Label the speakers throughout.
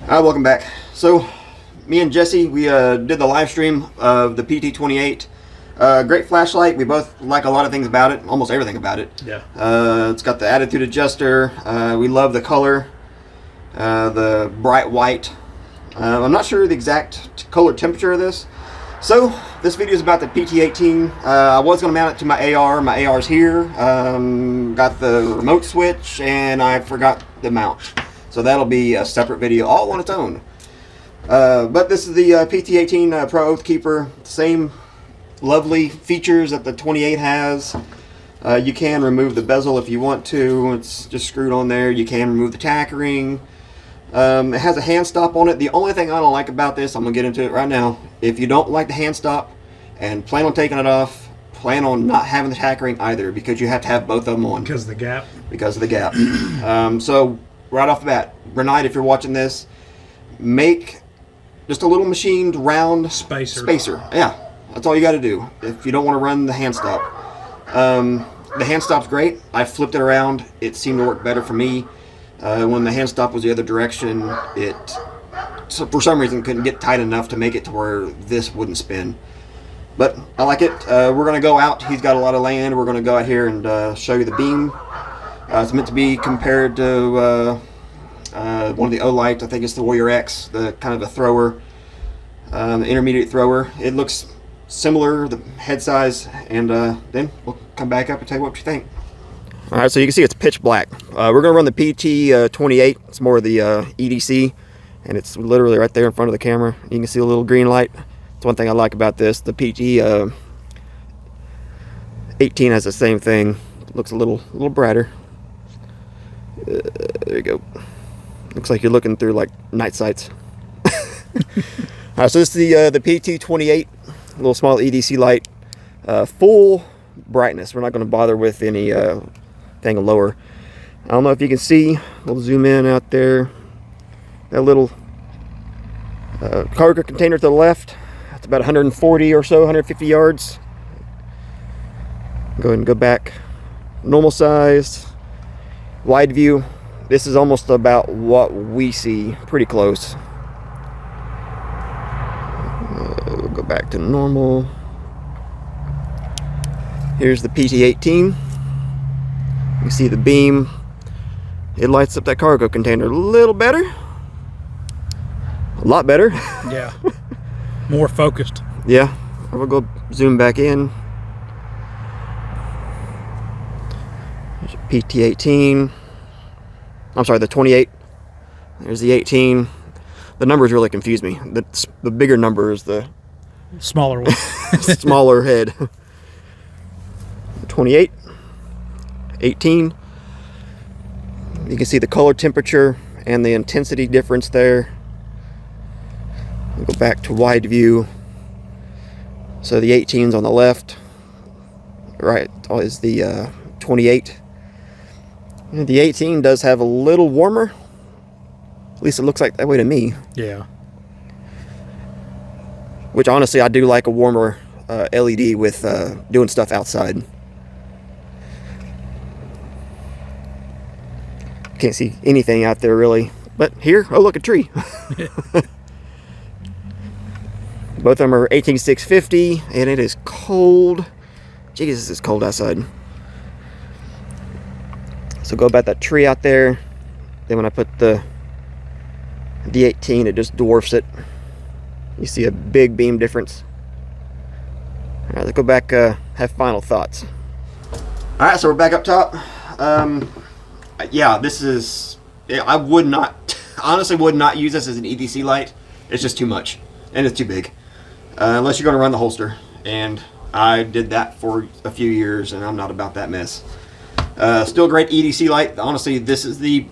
Speaker 1: Welcome back. So, me and Jesse, we did the live stream of the PT28. Great flashlight. We both like a lot of things about it, almost everything about it.
Speaker 2: Yeah.
Speaker 1: It's got the attitude adjuster. We love the color, the bright white. I'm not sure the exact color temperature of this. So, this video is about the PT18. I was going to mount it to my AR. My AR's here. Got the remote switch, and I forgot the mount. So that'll be a separate video all on its own. But this is the PT18pro Oathkeeper. Same lovely features that the 28 has. You can remove the bezel if you want to. It's just screwed on there. You can remove the tack ring. It has a hand stop on it. The only thing I don't like about this, I'm going to get into it right now. If you don't like the hand stop and plan on taking it off, plan on not having the tack ring either, because you have to have both of them on.
Speaker 2: Because of the gap?
Speaker 1: Because of the gap. So right off the bat, Brinyte, if you're watching this, make just a little machined round spacer. Yeah, that's all you got to do if you don't want to run the hand stop. The hand stop's great. I flipped it around. It seemed to work better for me. When the hand stop was the other direction, so for some reason couldn't get tight enough to make it to where this wouldn't spin. But I like it. We're going to go out. He's got a lot of land. We're going to go out here and show you the beam. It's meant to be compared to one of the Olight. I think it's the Warrior X, the kind of a thrower, the intermediate thrower. It looks similar, the head size, and then we'll come back up and tell you what you think. All right, so you can see it's pitch black. We're going to run the PT28. It's more of the EDC, and it's literally right there in front of the camera. You can see a little green light. That's one thing I like about this. The PT18 has the same thing. It looks a little brighter. There you go. Looks like you're looking through like night sights. All right, so this is the PT28, a little small EDC light, full brightness. We're not going to bother with any thing lower. I don't know if you can see. We'll zoom in out there. That little cargo container to the left. It's about 140 or so, 150 yards. Go ahead and go back. Normal size. Wide view. This is almost about what we see, pretty close. We'll go back to normal. Here's the PT18. You see the beam. It lights up that cargo container a little better. A lot better.
Speaker 2: Yeah. More focused.
Speaker 1: Yeah. We'll go zoom back in. PT18. I'm sorry, the 28. There's the 18. The numbers really confuse me. The bigger number is the
Speaker 2: smaller one.
Speaker 1: Smaller head. 28, 18. You can see the color temperature and the intensity difference there. We'll go back to wide view. So the 18's on the left. Right is the 28. The 18 does have a little warmer. At least it looks like that way to me.
Speaker 2: Yeah.
Speaker 1: Which honestly, I do like a warmer LED with doing stuff outside. Can't see anything out there really. But here, oh look, a tree. Both of them are 18650, and it is cold. Jesus, it's cold outside. So go about that tree out there. Then when I put the D18, it just dwarfs it. You see a big beam difference. All right, let's go back, have final thoughts. All right, so we're back up top. Yeah, this is, I would not, honestly would not use this as an EDC light. It's just too much, and it's too big. Unless you're gonna run the holster. And I did that for a few years, and I'm not about that mess. Still great EDC light. Honestly, this is the,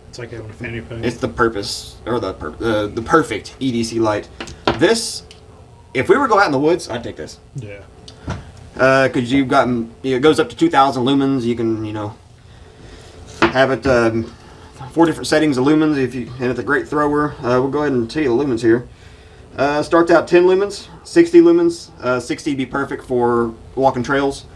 Speaker 2: it's like having a fanny pack.
Speaker 1: It's the purpose, or the perfect EDC light. This, if we were to go out in the woods, I'd take this.
Speaker 2: Yeah.
Speaker 1: Because you've gotten, it goes up to 2,000 lumens. You can, have it 4 different settings of lumens. And it's a great thrower. We'll go ahead and tell you the lumens here. Starts out 10 lumens, 60 lumens. 60 would be perfect for walking trails.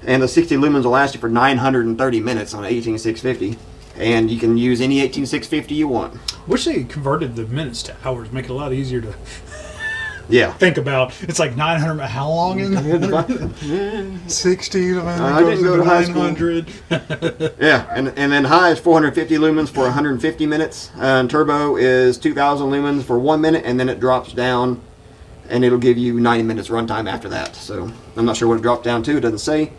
Speaker 1: And the 60 lumens will last you for 930 minutes on an 18650. and you can use any 18650 you want.
Speaker 2: Wish they converted the minutes to hours, make it a lot easier to
Speaker 1: Yeah.
Speaker 2: think about. It's like 900. How long in there? 60.
Speaker 1: I didn't go to high school.
Speaker 2: 900.
Speaker 1: Yeah, and then high is 450 lumens for 150 minutes. And turbo is 2,000 lumens for 1 minute, and then it drops down, and it'll give you 90 minutes runtime after that. So I'm not sure what it dropped down to. It doesn't say.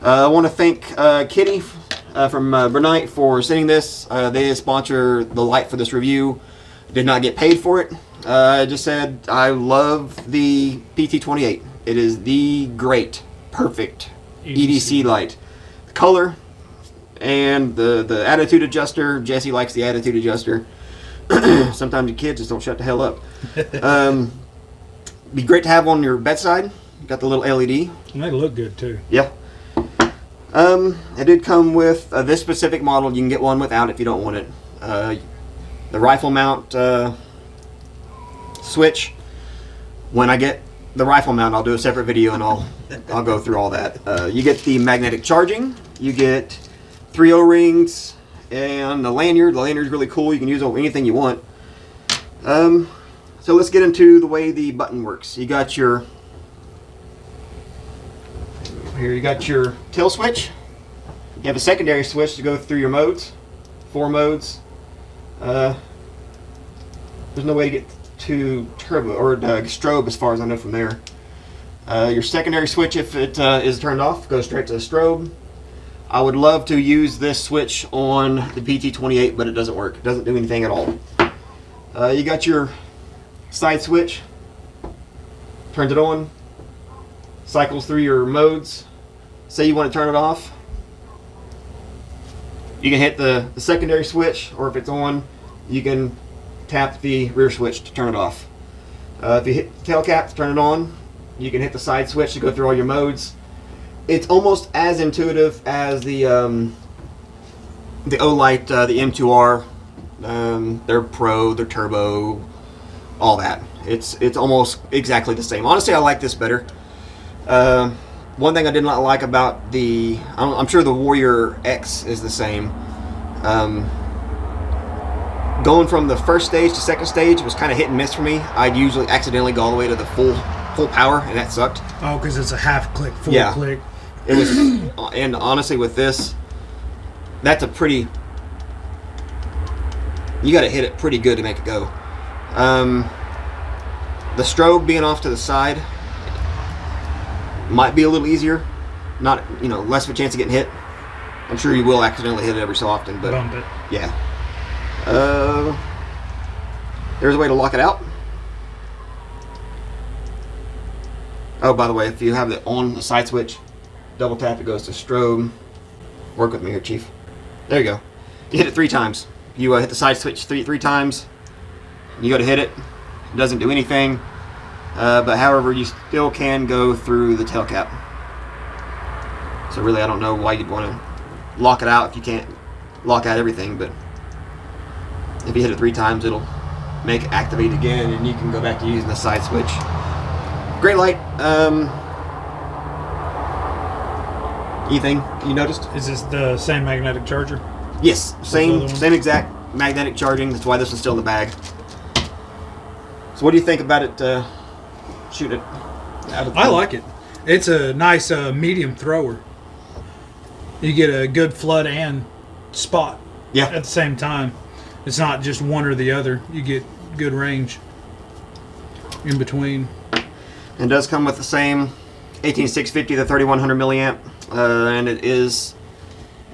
Speaker 1: I want to thank Kitty from Brinyte for sending this. They sponsor the light for this review. Did not get paid for it. I just said I love the PT28. It is the great, perfect EDC light. The color and the attitude adjuster. Jesse likes the attitude adjuster. Sometimes the kids just don't shut the hell up. Be great to have on your bedside. Got the little LED.
Speaker 2: And they look good too.
Speaker 1: Yeah. It did come with this specific model. You can get one without if you don't want it. The rifle mount switch. When I get the rifle mount, I'll do a separate video and I'll go through all that. You get the magnetic charging. You get 3 O-rings and a lanyard. The lanyard's really cool. You can use it on anything you want. So let's get into the way the button works. You got your tail switch. You have a secondary switch to go through your modes, 4 modes. There's no way to get to turbo or strobe as far as I know from there. Your secondary switch, if it is turned off, goes straight to the strobe. I would love to use this switch on the PT28, but it doesn't work. It doesn't do anything at all. You got your side switch, turns it on, cycles through your modes. Say you want to turn it off, you can hit the secondary switch, or if it's on, you can tap the rear switch to turn it off. If you hit the tail cap to turn it on, you can hit the side switch to go through all your modes. It's almost as intuitive as the Olight, the M2R, their Pro, their Turbo, all that. It's almost exactly the same. Honestly, I like this better. One thing I did not like about I'm sure the Warrior X is the same. Going from the first stage to second stage was kind of hit and miss for me. I'd usually accidentally go all the way to the full power, and that sucked.
Speaker 2: Oh, because it's a half click, full click.
Speaker 1: It was, and honestly, with this, that's a pretty. You got to hit it pretty good to make it go. The strobe being off to the side might be a little easier, not less of a chance of getting hit. I'm sure you will accidentally hit it every so often, but
Speaker 2: Bump it.
Speaker 1: Yeah. There's a way to lock it out. Oh, by the way, if you have it on the side switch, double tap, it goes to strobe. Work with me here, Chief. There you go. You hit it 3 times. You hit the side switch three times. You go to hit it. It doesn't do anything. But however, you still can go through the tail cap. So really, I don't know why you'd want to lock it out if you can't lock out everything. But if you hit it 3 times, it'll make it activate again, and you can go back to using the side switch. Great light. Anything you noticed?
Speaker 2: Is this the same magnetic charger?
Speaker 1: Yes, same exact magnetic charging. That's why this is still in the bag. So what do you think about it? Shooting it out of the
Speaker 2: I like it. It's a nice medium thrower. You get a good flood and spot at the same time. It's not just one or the other. You get good range in between.
Speaker 1: And does come with the same 18650 to 3100 milliamp, and it is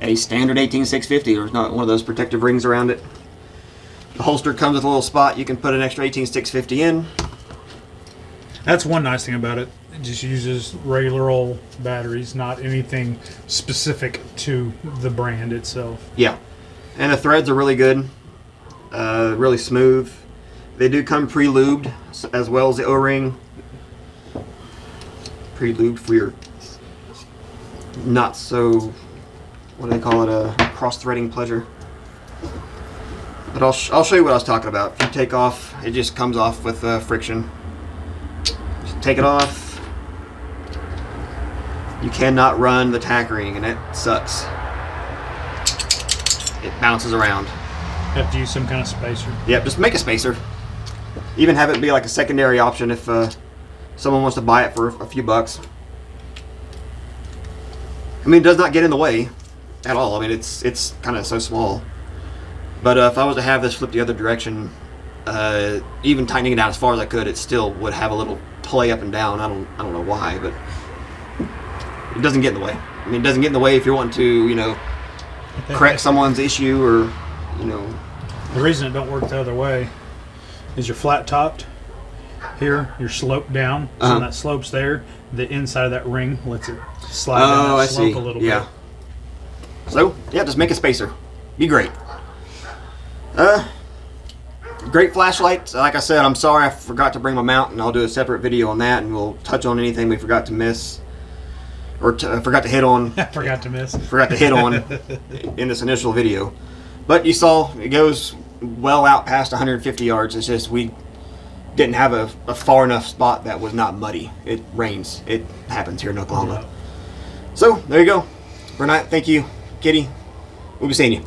Speaker 1: a standard 18650. There's not one of those protective rings around it. The holster comes with a little spot you can put an extra 18650 in.
Speaker 2: That's one nice thing about it. It just uses regular old batteries, not anything specific to the brand itself.
Speaker 1: Yeah, and the threads are really good, really smooth. They do come pre-lubed, as well as the O-ring. Pre-lubed for your not so, what do they call it, a cross-threading pleasure. But I'll show you what I was talking about. If you take off, it just comes off with friction. Just take it off. You cannot run the tack ring, and that sucks. it bounces around.
Speaker 2: Have to use some kind of spacer.
Speaker 1: Yep, just make a spacer. Even have it be like a secondary option if someone wants to buy it for a few bucks. I mean, it does not get in the way at all. I mean, it's kind of so small. But if I was to have this flip the other direction, even tightening it down as far as I could, it still would have a little play up and down. I don't know why, but it doesn't get in the way. I mean, it doesn't get in the way if you're wanting to, you know, correct someone's issue or, you know.
Speaker 2: The reason it don't work the other way is you're flat topped. Here, you're sloped down. So when that slope's there, the inside of that ring lets it slide down that slope a little bit.
Speaker 1: So, yeah, just make a spacer. Be great. Great flashlight. Like I said, I'm sorry I forgot to bring my mount, and I'll do a separate video on that, and we'll touch on anything we forgot to miss. Or forgot to hit on.
Speaker 2: Forgot to
Speaker 1: hit on in this initial video. But you saw it goes well out past 150 yards. It's just we didn't have a far enough spot that was not muddy. It rains. It happens here in Oklahoma. So there you go. Brinyte, thank you. Kitty, we'll be seeing you.